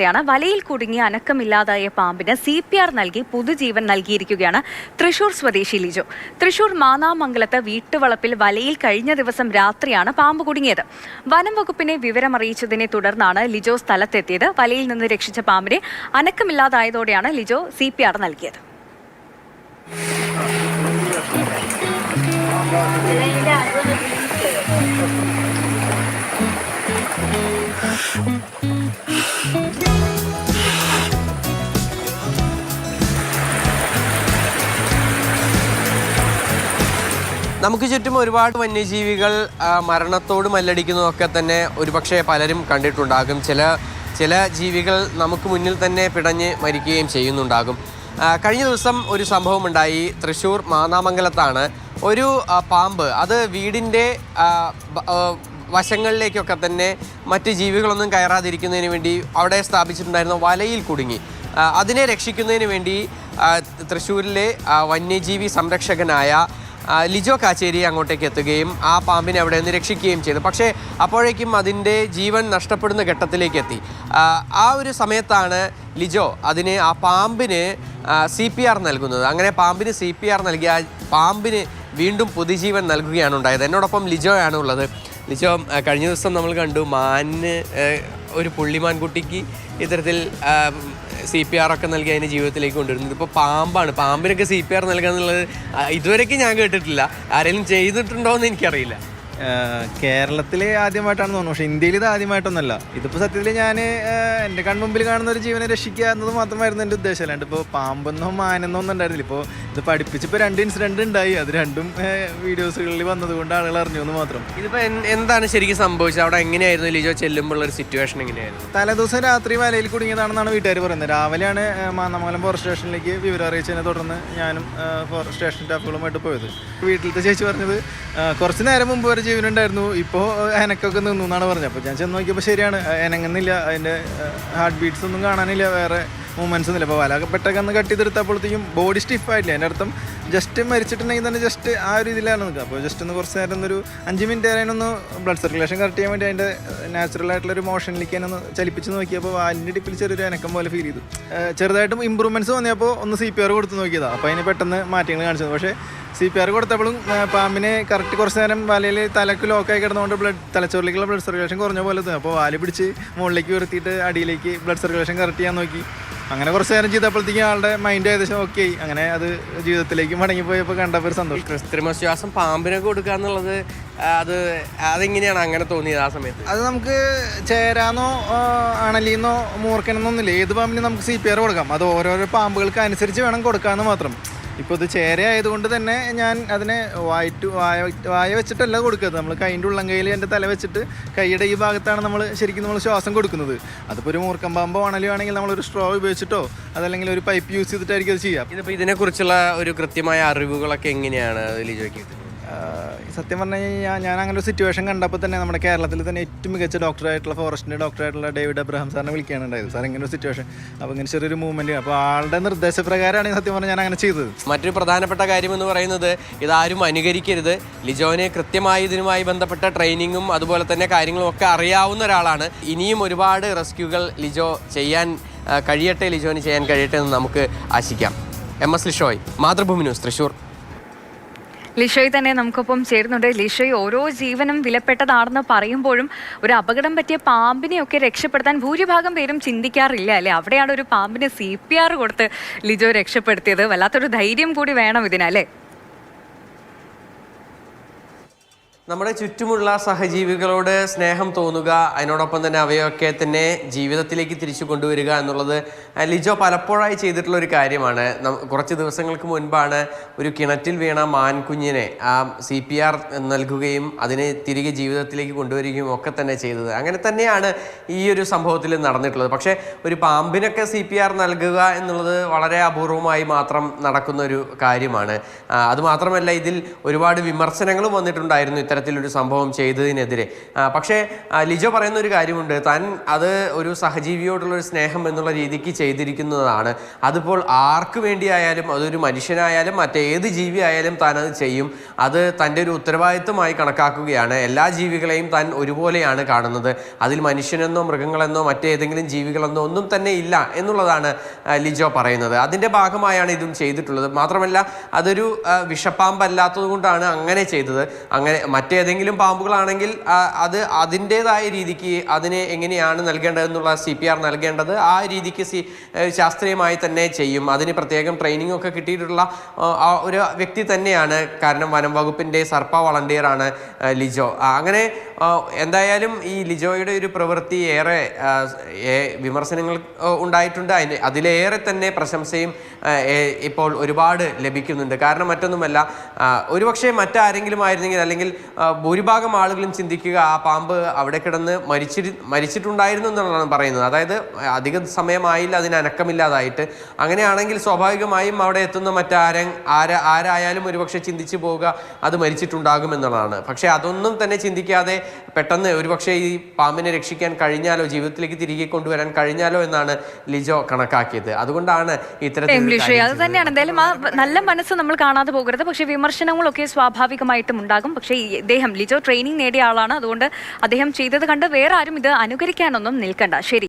ാണ് വലയിൽ കുടുങ്ങിയ അനക്കമില്ലാതായ പാമ്പിന് CPR നൽകി പുതുജീവൻ നൽകിയിരിക്കുകയാണ് തൃശൂർ സ്വദേശി ലിജോ. തൃശൂർ മാന്നാമംഗലത്ത് വീട്ടുവളപ്പിൽ വലയിൽ കഴിഞ്ഞ ദിവസം രാത്രിയാണ് പാമ്പ് കുടുങ്ങിയത്. വനം വകുപ്പിനെ വിവരമറിയിച്ചതിനെ തുടർന്നാണ് ലിജോ സ്ഥലത്തെത്തിയത്. വലയിൽ നിന്ന് രക്ഷിച്ച പാമ്പിനെ അനക്കമില്ലാതായതോടെയാണ് ലിജോ CPR നൽകിയത്. നമുക്ക് ചുറ്റും ഒരുപാട് വന്യജീവികൾ മരണത്തോട് മല്ലടിക്കുന്നതൊക്കെ തന്നെ ഒരുപക്ഷെ പലരും കണ്ടിട്ടുണ്ടാകും. ചില ജീവികൾ നമുക്ക് മുന്നിൽ തന്നെ പിടഞ്ഞ് മരിക്കുകയും ചെയ്യുന്നുണ്ടാകും. കഴിഞ്ഞ ദിവസം ഒരു സംഭവമുണ്ടായി. തൃശ്ശൂർ മാന്നാമംഗലത്താണ് ഒരു പാമ്പ്, അത് വീടിൻ്റെ വശങ്ങളിലേക്കൊക്കെ തന്നെ മറ്റ് ജീവികളൊന്നും കയറാതിരിക്കുന്നതിന് വേണ്ടി അവിടെ സ്ഥാപിച്ചിട്ടുണ്ടായിരുന്ന വലയിൽ കുടുങ്ങി. അതിനെ രക്ഷിക്കുന്നതിന് വേണ്ടി തൃശ്ശൂരിലെ വന്യജീവി സംരക്ഷകനായ ലിജോ കാച്ചേരി അങ്ങോട്ടേക്ക് എത്തുകയും ആ പാമ്പിനെ അവിടെ നിന്ന് രക്ഷിക്കുകയും ചെയ്തു. പക്ഷേ അപ്പോഴേക്കും അതിൻ്റെ ജീവൻ നഷ്ടപ്പെടുന്ന ഘട്ടത്തിലേക്ക് എത്തി. ആ ഒരു സമയത്താണ് ലിജോ ആ പാമ്പിന് CPR നൽകുന്നത്. അങ്ങനെ പാമ്പിന് CPR നൽകി ആ പാമ്പിന് വീണ്ടും പുതുജീവൻ നൽകുകയാണ് ഉണ്ടായത്. എന്നോടൊപ്പം ലിജോയാണ് ഉള്ളത്. ലിജോ, കഴിഞ്ഞ ദിവസം നമ്മൾ കണ്ടു മാനിന് ഒരു പുള്ളിമാൻകുട്ടിക്ക് ഇത്തരത്തിൽ CPR ഒക്കെ നൽകി അതിൻ്റെ ജീവിതത്തിലേക്ക് കൊണ്ടുവരുന്നത്. ഇപ്പോൾ പാമ്പാണ്, പാമ്പിനൊക്കെ CPR നൽകുക എന്നുള്ളത് ഇതുവരെയ്ക്കും ഞാൻ കേട്ടിട്ടില്ല. ആരെങ്കിലും ചെയ്തിട്ടുണ്ടോ എന്ന് എനിക്കറിയില്ല. കേരളത്തിൽ ആദ്യമായിട്ടാണ് തോന്നുന്നു, പക്ഷേ ഇന്ത്യയിൽ ഇത് ആദ്യമായിട്ടൊന്നുമല്ല. ഇതിപ്പോൾ സത്യത്തിൽ ഞാൻ എൻ്റെ കൺമുമ്പിൽ കാണുന്ന ഒരു ജീവനെ രക്ഷിക്കുക എന്നത് മാത്രമായിരുന്നു എൻ്റെ ഉദ്ദേശം. അല്ലാണ്ട് ഇപ്പോൾ പാമ്പെന്നോ മാനെന്നോ ഒന്നും ഉണ്ടായിരുന്നില്ല. ഇപ്പോൾ ഇത് പഠിപ്പിച്ചിപ്പോൾ 2 ഇൻസിഡൻറ്റ് ഉണ്ടായി. അത് രണ്ടും വീഡിയോസുകളിൽ വന്നതുകൊണ്ട് ആളുകൾ അറിഞ്ഞു എന്ന് മാത്രം. ഇതിപ്പോൾ എന്താണ് ശരിക്കും സംഭവിച്ചത്? അവിടെ എങ്ങനെയായിരുന്നു ലിജോ ചെല്ലുമ്പോൾ ഒരു സിറ്റുവേഷൻ എങ്ങനെയായിരുന്നു? തലേദിവസം രാത്രി വലയിൽ കുടുങ്ങിയതാണെന്നാണ് വീട്ടുകാർ പറയുന്നത്. രാവിലെയാണ് മാന്നാമംഗലം ഫോറസ്റ്റ് സ്റ്റേഷനിലേക്ക് വിവരം അറിയിച്ചതിനെ തുടർന്ന് ഞാനും ഫോറസ്റ്റ് സ്റ്റേഷൻ സ്റ്റാഫുകളുമായിട്ട് പോയത്. വീട്ടിലത്തെ ചേച്ചി പറഞ്ഞത് കുറച്ച് നേരം മുമ്പ് വരെ ജീവനുണ്ടായിരുന്നു, ഇപ്പോൾ എനക്കൊക്കെ നിന്നു എന്നാണ് പറഞ്ഞത്. അപ്പോൾ ഞാൻ ചെന്ന് നോക്കിയപ്പോൾ ശരിയാണ്, എനങ്ങുന്നില്ല, അതിൻ്റെ ഹാർട്ട് ബീറ്റ്സ് ഒന്നും കാണാനില്ല, വേറെ മൂവ്മെൻറ്റ്സ് ഒന്നുമില്ല. അപ്പോൾ വല പെട്ടെന്ന് കട്ട് ചെയ്തെടുത്തപ്പോഴത്തേക്കും ബോഡി സ്റ്റിഫായില്ല. എൻ്റെ അർത്ഥം ജസ്റ്റ് മരിച്ചിട്ടുണ്ടെങ്കിൽ തന്നെ ജസ്റ്റ് ആ ഒരു ഇതിലാണ് നിൽക്കുക. അപ്പോൾ ജസ്റ്റ് ഒന്ന് കുറച്ച് നേരം ഒരു 5 മിനിറ്റ് അതിനൊന്ന് ബ്ലഡ് സർക്കുലേഷൻ കറക്റ്റ് ചെയ്യാൻ വേണ്ടി അതിൻ്റെ നാച്ചുറലായിട്ടുള്ളൊരു മോഷനിലേക്ക് തന്നെ ഒന്ന് ചലിപ്പിച്ച് നോക്കിയപ്പോൾ വാലിൻ്റെ ടിപ്പിൽ ചെറിയൊരു അനക്കം പോലെ ഫീൽ ചെയ്തു. ചെറുതായിട്ടും ഇമ്പ്രൂവ്മെൻറ്റ്സ് തോന്നിയപ്പോൾ ഒന്ന് CPR കൊടുത്ത് നോക്കിയതാണ്. അപ്പോൾ അതിന് പെട്ടെന്ന് മാറ്റങ്ങൾ കാണിച്ചത്. പക്ഷേ CPR കൊടുത്തപ്പോഴും പാമ്പിനെ കറക്റ്റ് കുറച്ച് നേരം വലയിൽ തലക്ക് ലോക്കായി കിടന്നുകൊണ്ട് തലച്ചോറിലേക്കുള്ള ബ്ലഡ് സർക്കുലേഷൻ കുറഞ്ഞ പോലെ തോന്നി. അപ്പോൾ വാല് പിടിച്ച് മുകളിലേക്ക് ഉയർത്തിയിട്ട് അടിയിലേക്ക് ബ്ലഡ് സർക്കുലേഷൻ കറക്റ്റ് ചെയ്യാൻ നോക്കി. അങ്ങനെ കുറച്ച് നേരം ചെയ്തപ്പോഴത്തേക്കും ആളുടെ മൈൻഡ് ഏകദേശം ഓക്കെ ആയി. അങ്ങനെ അത് ജീവിതത്തിലേക്ക് മടങ്ങിപ്പോയപ്പോൾ കണ്ടപ്പോൾ ഒരു സന്തോഷം. കൃത്രിമശ്വാസം പാമ്പിനൊക്കെ കൊടുക്കുക എന്നുള്ളത് അതെങ്ങനെയാണ് അങ്ങനെ തോന്നിയത് ആ സമയത്ത്? അത് നമുക്ക് ചേരാന്നോ അണലിന്നോ മൂർക്കനെന്നൊന്നുമില്ല. ഏത് പാമ്പിനും നമുക്ക് CPR കൊടുക്കാം. അത് ഓരോരോ പാമ്പുകൾക്ക് അനുസരിച്ച് വേണം കൊടുക്കാമെന്ന് മാത്രം. ഇപ്പോൾ ഇത് ചേരയായതുകൊണ്ട് തന്നെ ഞാൻ അതിനെ വായ വെച്ചിട്ടല്ല കൊടുക്കുന്നത്. നമ്മൾ കൈൻ്റെ ഉള്ളം കയ്യിൽ എൻ്റെ തല വെച്ചിട്ട് കൈയുടെ ഈ ഭാഗത്താണ് നമ്മൾ ശ്വാസം കൊടുക്കുന്നത്. അതിപ്പോൾ ഒരു മൂർക്കം പാമ്പോ അണലിയോ ആണെങ്കിൽ നമ്മളൊരു സ്ട്രോ ഉപയോഗിച്ചിട്ടോ അതല്ലെങ്കിൽ ഒരു പൈപ്പ് യൂസ് ചെയ്തിട്ടായിരിക്കും അത് ചെയ്യാം. ഇതിപ്പോൾ ഇതിനെക്കുറിച്ചുള്ള ഒരു കൃത്യമായ അറിവുകളൊക്കെ എങ്ങനെയാണ് ലിജോയ്ക്ക്? സത്യം പറഞ്ഞു കഴിഞ്ഞാൽ ഞാൻ അങ്ങനെ ഒരു സിറ്റുവേഷൻ കണ്ടപ്പോൾ തന്നെ നമ്മുടെ കേരളത്തിൽ തന്നെ ഏറ്റവും മികച്ച ഡോക്ടറായിട്ടുള്ള ഫോറസ്റ്റിൻ്റെ ഡോക്ടറായിട്ടുള്ള ഡേവിഡ് അബ്രഹാം സാറിനെ വിളിക്കുകയാണ് ഉണ്ടായത്. സാർ ഇങ്ങനെ ഒരു സിറ്റുവേഷൻ, അപ്പോൾ ഇങ്ങനെ ചെറിയൊരു മൂവ്മെൻറ്റ്, അപ്പോൾ ആളുടെ നിർദ്ദേശപ്രകാരമാണ് സത്യം പറഞ്ഞാൽ ഞാൻ അങ്ങനെ ചെയ്തത്. മറ്റൊരു പ്രധാനപ്പെട്ട കാര്യം എന്ന് പറയുന്നത് ഇതാരും അനുകരിക്കരുത്. ലിജോനെ കൃത്യമായി ഇതിനുമായി ബന്ധപ്പെട്ട ട്രെയിനിങ്ങും അതുപോലെ തന്നെ കാര്യങ്ങളും ഒക്കെ അറിയാവുന്ന ഒരാളാണ്. ഇനിയും ഒരുപാട് റെസ്ക്യൂകൾ ലിജോ ചെയ്യാൻ കഴിയട്ടെ, ലിജോന് ചെയ്യാൻ കഴിയട്ടെ എന്ന് നമുക്ക് ആശിക്കാം. MS Lishoy, Mathrubhumi news, Thrissur. ലിഷോയ് തന്നെ നമുക്കൊപ്പം ചേരുന്നുണ്ട്. ലിഷോയ്, ഓരോ ജീവനും വിലപ്പെട്ടതാണെന്ന് പറയുമ്പോഴും ഒരു അപകടം പറ്റിയ പാമ്പിനെയൊക്കെ രക്ഷപ്പെടുത്താൻ ഭൂരിഭാഗം പേരും ചിന്തിക്കാറില്ല അല്ലേ? അവിടെയാണ് ഒരു പാമ്പിന് CPR കൊടുത്ത് ലിജോ രക്ഷപ്പെടുത്തിയത്. വല്ലാത്തൊരു ധൈര്യം കൂടി വേണം ഇതിനല്ലേ? നമ്മുടെ ചുറ്റുമുള്ള സഹജീവികളോട് സ്നേഹം തോന്നുക, അതിനോടൊപ്പം തന്നെ അവയൊക്കെ തന്നെ ജീവിതത്തിലേക്ക് തിരിച്ചു കൊണ്ടുവരിക എന്നുള്ളത് ലിജോ പലപ്പോഴായി ചെയ്തിട്ടുള്ള ഒരു കാര്യമാണ്. കുറച്ച് ദിവസങ്ങൾക്ക് മുൻപാണ് ഒരു കിണറ്റിൽ വീണ മാൻകുഞ്ഞിനെ CPR നൽകുകയും അതിനെ തിരികെ ജീവിതത്തിലേക്ക് കൊണ്ടുവരികയും ഒക്കെ തന്നെ ചെയ്തത്. അങ്ങനെ തന്നെയാണ് ഈ ഒരു സംഭവത്തിൽ നടന്നിട്ടുള്ളത്. പക്ഷേ ഒരു പാമ്പിനൊക്കെ CPR നൽകുക എന്നുള്ളത് വളരെ അപൂർവമായി മാത്രം നടക്കുന്ന ഒരു കാര്യമാണ്. അതുമാത്രമല്ല, ഇതിൽ ഒരുപാട് വിമർശനങ്ങളും വന്നിട്ടുണ്ടായിരുന്നു ഇത്തരത്തിലൊരു സംഭവം ചെയ്തതിനെതിരെ. പക്ഷേ ലിജോ പറയുന്ന ഒരു കാര്യമുണ്ട്, താൻ അത് ഒരു സഹജീവിയോടുള്ള ഒരു സ്നേഹം എന്നുള്ള രീതിക്ക് ചെയ്തിരിക്കുന്നതാണ്. അതിപ്പോൾ ആർക്ക് വേണ്ടിയായാലും, അതൊരു മനുഷ്യനായാലും മറ്റേത് ജീവി ആയാലും താൻ അത് ചെയ്യും. അത് തൻ്റെ ഒരു ഉത്തരവാദിത്വമായി കണക്കാക്കുകയാണ്. എല്ലാ ജീവികളെയും താൻ ഒരുപോലെയാണ് കാണുന്നത്. അതിൽ മനുഷ്യനെന്നോ മൃഗങ്ങളെന്നോ മറ്റേതെങ്കിലും ജീവികളെന്നോ ഒന്നും തന്നെ ഇല്ല എന്നുള്ളതാണ് ലിജോ പറയുന്നത്. അതിൻ്റെ ഭാഗമായാണ് ഇതും ചെയ്തിട്ടുള്ളത്. മാത്രമല്ല അതൊരു വിഷപ്പാമ്പല്ലാത്തത് കൊണ്ടാണ് അങ്ങനെ ചെയ്തത്. അങ്ങനെ മറ്റേതെങ്കിലും പാമ്പുകളാണെങ്കിൽ അത് അതിൻ്റേതായ രീതിക്ക് അതിനെ എങ്ങനെയാണ് നൽകേണ്ടതെന്നുള്ള CPR നൽകേണ്ടത് ആ രീതിക്ക് ശാസ്ത്രീയമായി തന്നെ ചെയ്യും. അതിന് പ്രത്യേകം ട്രെയിനിങ് ഒക്കെ കിട്ടിയിട്ടുള്ള ഒരു വ്യക്തി തന്നെയാണ്. കാരണം വനം വകുപ്പിൻ്റെ സർപ്പ വളണ്ടിയറാണ് ലിജോ. അങ്ങനെ എന്തായാലും ഈ ലിജോയുടെ ഒരു പ്രവൃത്തി ഏറെ വിമർശനങ്ങൾ ഉണ്ടായിട്ടുണ്ട്. അതിലേറെ തന്നെ പ്രശംസയും ഇപ്പോൾ ഒരുപാട് ലഭിക്കുന്നുണ്ട്. കാരണം മറ്റൊന്നുമല്ല, ഒരുപക്ഷെ മറ്റാരെങ്കിലും ആയിരുന്നെങ്കിൽ, അല്ലെങ്കിൽ ഭൂരിഭാഗം ആളുകളും ചിന്തിക്കുക ആ പാമ്പ് അവിടെ കിടന്ന് മരിച്ചിട്ടുണ്ടായിരുന്നു എന്നുള്ളതാണ് പറയുന്നത്. അതായത് അധിക സമയമായില്ല അതിന് അനക്കമില്ലാതായിട്ട്. അങ്ങനെയാണെങ്കിൽ സ്വാഭാവികമായും അവിടെ എത്തുന്ന ആരായാലും ഒരുപക്ഷെ ചിന്തിച്ചു പോവുക അത് മരിച്ചിട്ടുണ്ടാകും എന്നുള്ളതാണ്. പക്ഷേ അതൊന്നും തന്നെ ചിന്തിക്കാതെ പെട്ടെന്ന് ഒരുപക്ഷെ ഈ പാമ്പിനെ രക്ഷിക്കാൻ കഴിഞ്ഞാലോ, ജീവിതത്തിലേക്ക് തിരികെ കൊണ്ടുവരാൻ കഴിഞ്ഞാലോ എന്നാണ് ലിജോ കണക്കാക്കിയത്. അതുകൊണ്ടാണ് ഇത്തരത്തിൽ അത് തന്നെയാണ്. എന്തായാലും ആ നല്ല മനസ്സ് നമ്മൾ കാണാതെ പോകരുത്. പക്ഷേ വിമർശനങ്ങളൊക്കെ സ്വാഭാവികമായിട്ടും ഉണ്ടാകും. പക്ഷേ ലിജോ ട്രെയിനിങ് നേടിയ ആളാണ്. അതുകൊണ്ട് അദ്ദേഹം ചെയ്തത് കണ്ട് വേറെ ആരും ഇത് അനുകരിക്കാനൊന്നും നിൽക്കണ്ട. ശരി.